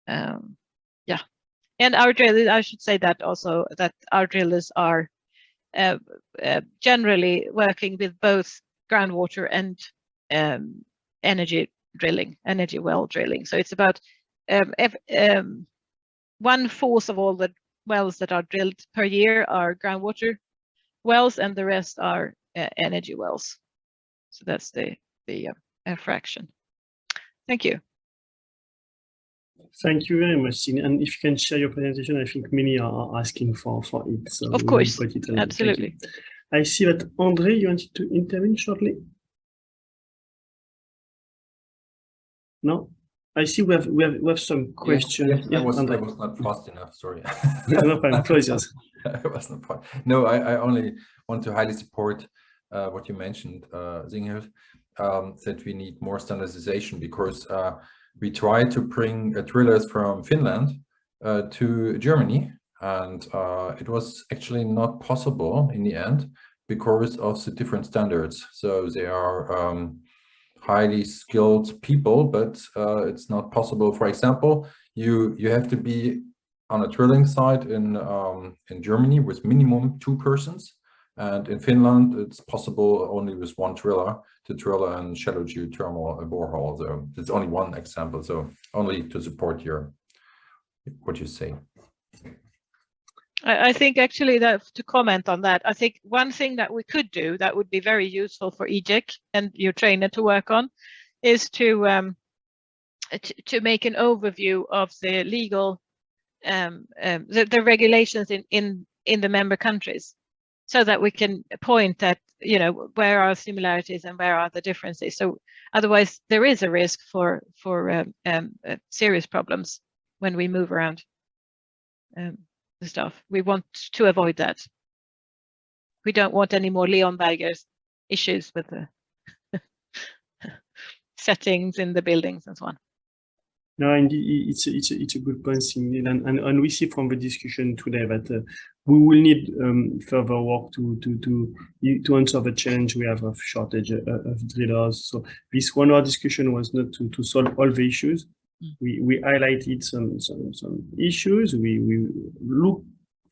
Yeah, and our drillers, I should say that also, that our drillers are generally working with both groundwater and energy well drilling. So it's about 1/4 of all the wells that are drilled per year are groundwater wells, and the rest are energy wells. So that's the fraction. Thank you. Thank you very much, Signe. And if you can share your presentation, I think many are asking for it. So of course, absolutely. I see that Andre, you wanted to intervene shortly. No, I see we have some questions. Yes, I was not fast enough. Sorry. No problem. Please. I was not fast. No, I only want to highly support what you mentioned, Signe, that we need more standardization, because we tried to bring drillers from Finland to Germany, and it was actually not possible in the end because of the different standards. So they are highly skilled people, but it's not possible. For example, you have to be on a drilling site in Germany with minimum 2 persons, and in Finland it's possible only with 1 driller to drill a shallow geothermal borehole. So it's only one example. So only to support what you say. I think actually that, to comment on that, I think one thing that we could do that would be very useful for EGEC and your trainer to work on is to make an overview of the legal the regulations in the member countries, so that we can point at, you know, where are similarities and where are the differences. So otherwise there is a risk for serious problems when we move around the stuff. We want to avoid that. We don't want any more Leonberger's issues with the settings in the buildings and so on. No, indeed, it's a good point, and we see from the discussion today that we will need further work to answer the challenge we have of shortage of drillers. So this 1 hour discussion was not to solve all the issues. We highlighted some issues. We look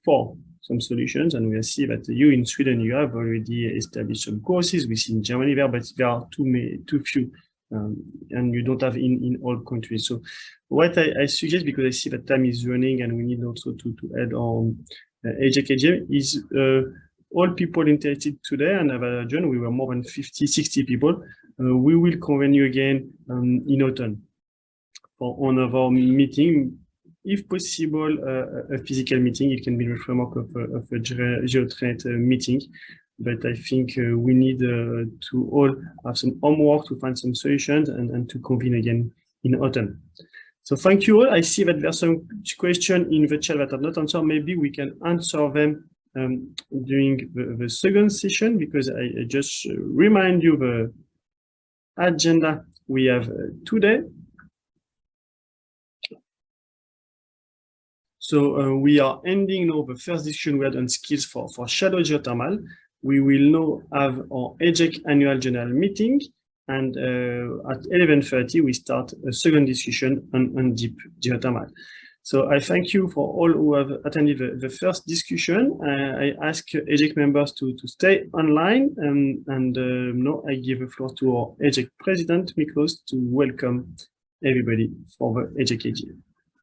for some solutions, and we see that you in Sweden, you have already established some courses. We see in Germany there, but there are too few. And you don't have in all countries. So what I suggest, because I see that time is running and we need also to add on EGEC is all people interested today, and John, we were more than 50-60 people. We will convene you again in autumn for one of our meeting, if possible a physical meeting. It can be in the framework of a GeoTranet meeting. but I think we need to all have some homework to find some solutions and to convene again in autumn. So thank you all. I see that there are some questions in the chat that are not answered. Maybe we can answer them during the second session, because I just remind you the agenda we have today. So we are ending now the first discussion we had on skills for shallow geothermal. We will now have our EGEC annual general meeting, and at 11:30 we start a second discussion on deep geothermal. So I thank you for all who have attended the first discussion. I ask EGEC members to stay online, and now I give the floor to our EGEC president, Miklos, to welcome everybody for the EGEC AGM.